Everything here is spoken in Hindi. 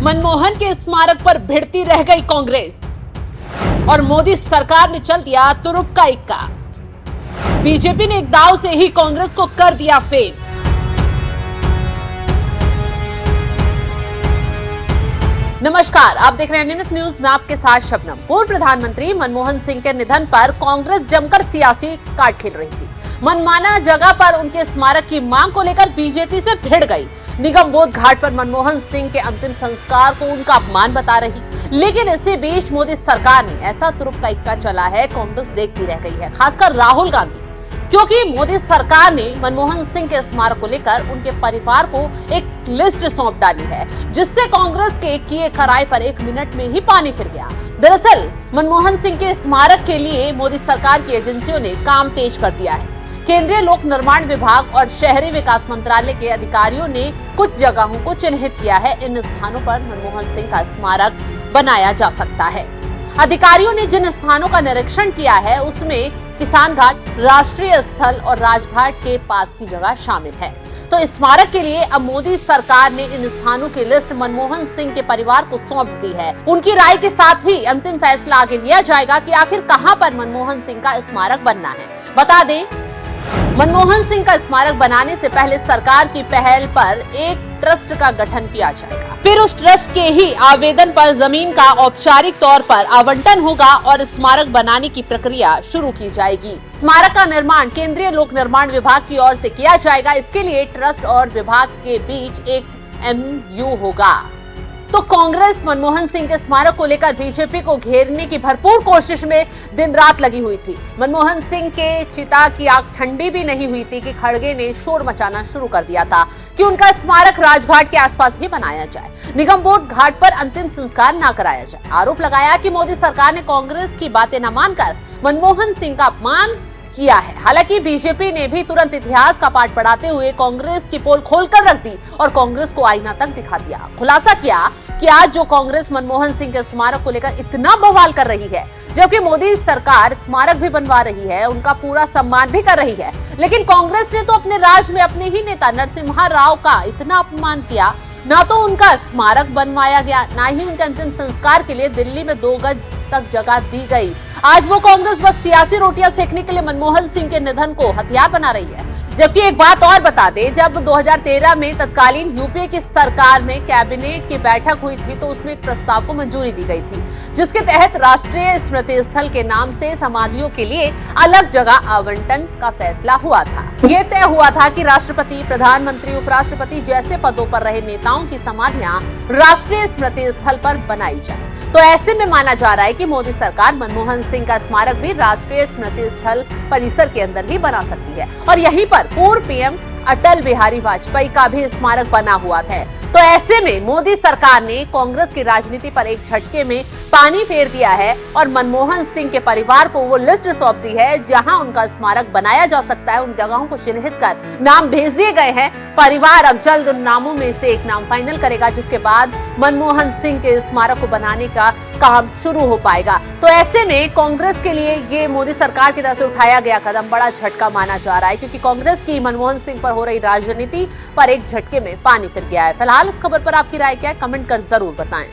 मनमोहन के स्मारक पर भिड़ती रह गई कांग्रेस और मोदी सरकार ने चल दिया तुरुप का इक्का। बीजेपी ने एक दांव से ही कांग्रेस को कर दिया फेल। नमस्कार, आप देख रहे हैं निमित्त न्यूज में आपके साथ शबनम। पूर्व प्रधानमंत्री मनमोहन सिंह के निधन पर कांग्रेस जमकर सियासी कार्ड खेल रही थी। मनमाना जगह पर उनके स्मारक की मांग को लेकर बीजेपी से भिड़ गई। निगम बोध घाट पर मनमोहन सिंह के अंतिम संस्कार को उनका अपमान बता रही, लेकिन इसी बीच मोदी सरकार ने ऐसा तुरुप का इक्का चला है, कांग्रेस देखती रह गई है, खासकर राहुल गांधी, क्योंकि मोदी सरकार ने मनमोहन सिंह के स्मारक को लेकर उनके परिवार को एक लिस्ट सौंप डाली है, जिससे कांग्रेस के किए कराए पर 1 मिनट में ही पानी फिर गया। दरअसल मनमोहन सिंह के स्मारक के लिए मोदी सरकार की एजेंसियों ने काम तेज कर दिया है। केंद्रीय लोक निर्माण विभाग और शहरी विकास मंत्रालय के अधिकारियों ने कुछ जगहों को चिन्हित किया है। इन स्थानों पर मनमोहन सिंह का स्मारक बनाया जा सकता है। अधिकारियों ने जिन स्थानों का निरीक्षण किया है उसमें किसान घाट, राष्ट्रीय स्थल और राजघाट के पास की जगह शामिल है। तो इस स्मारक के लिए अब मोदी सरकार ने इन स्थानों की लिस्ट मनमोहन सिंह के परिवार को सौंप दी है। उनकी राय के साथ ही अंतिम फैसला आगे लिया जाएगा कि आखिर कहां पर मनमोहन सिंह का स्मारक बनना है। बता दें, मनमोहन सिंह का स्मारक बनाने से पहले सरकार की पहल पर एक ट्रस्ट का गठन किया जाएगा। फिर उस ट्रस्ट के ही आवेदन पर जमीन का औपचारिक तौर पर आवंटन होगा और स्मारक बनाने की प्रक्रिया शुरू की जाएगी। स्मारक का निर्माण केंद्रीय लोक निर्माण विभाग की ओर से किया जाएगा। इसके लिए ट्रस्ट और विभाग के बीच एक MOU होगा। तो कांग्रेस मनमोहन सिंह के स्मारक को लेकर बीजेपी को घेरने की भरपूर कोशिश में दिन रात लगी हुई थी। मनमोहन सिंह के चिता की आग ठंडी भी नहीं हुई थी कि खड़गे ने शोर मचाना शुरू कर दिया था कि उनका स्मारक राजघाट के आसपास ही बनाया जाए, निगम बोध घाट पर अंतिम संस्कार न कराया जाए। आरोप लगाया कि मोदी सरकार ने कांग्रेस की बातें न मानकर मनमोहन सिंह का अपमान किया है। हालांकि बीजेपी ने भी तुरंत इतिहास का पाठ पढ़ाते हुए कांग्रेस की पोल खोलकर रख दी और कांग्रेस को आईना तक दिखा दिया। खुलासा किया कि आज जो कांग्रेस मनमोहन सिंह के स्मारक को लेकर इतना बवाल कर रही है, जबकि मोदी सरकार स्मारक भी बनवा रही है, उनका पूरा सम्मान भी कर रही है, लेकिन कांग्रेस ने तो अपने राज में अपने ही नेता नरसिम्हा राव का इतना अपमान किया। ना तो उनका स्मारक बनवाया गया, ना ही उनके अंतिम संस्कार के लिए दिल्ली में 2 गज तक जगह दी गई। आज वो कांग्रेस बस सियासी रोटियां सेकने के लिए मनमोहन सिंह के निधन को हथियार बना रही है। जबकि एक बात और बता दें, जब 2013 में तत्कालीन यूपीए की सरकार में कैबिनेट की बैठक हुई थी तो उसमें एक प्रस्ताव को मंजूरी दी गई थी, जिसके तहत राष्ट्रीय स्मृति स्थल के नाम से समाधियों के लिए अलग जगह आवंटन का फैसला हुआ था। ये तय हुआ था कि राष्ट्रपति, प्रधानमंत्री, उपराष्ट्रपति जैसे पदों पर रहे नेताओं की समाधियां राष्ट्रीय स्मृति स्थल पर बनाई जाए। तो ऐसे में माना जा रहा है कि मोदी सरकार मनमोहन सिंह का स्मारक भी राष्ट्रीय स्मृति स्थल परिसर के अंदर ही बना सकती है और यहीं पर पूर्व PM अटल बिहारी वाजपेयी का भी स्मारक बना हुआ है। तो ऐसे में मोदी सरकार ने कांग्रेस की राजनीति पर एक झटके में पानी फेर दिया है और मनमोहन सिंह के परिवार को वो लिस्ट सौंप दी है जहां उनका स्मारक बनाया जा सकता है। उन जगहों को चिन्हित कर नाम भेज दिए गए हैं। परिवार अब जल्द उन नामों में से एक नाम फाइनल करेगा, जिसके बाद मनमोहन सिंह के स्मारक को बनाने का काम शुरू हो पाएगा। तो ऐसे में कांग्रेस के लिए ये मोदी सरकार की तरफ से उठाया गया कदम बड़ा झटका माना जा रहा है, क्योंकि कांग्रेस की मनमोहन सिंह पर हो रही राजनीति पर एक झटके में पानी फिर गया है। फिलहाल इस खबर पर आपकी राय क्या है, कमेंट कर जरूर बताएं।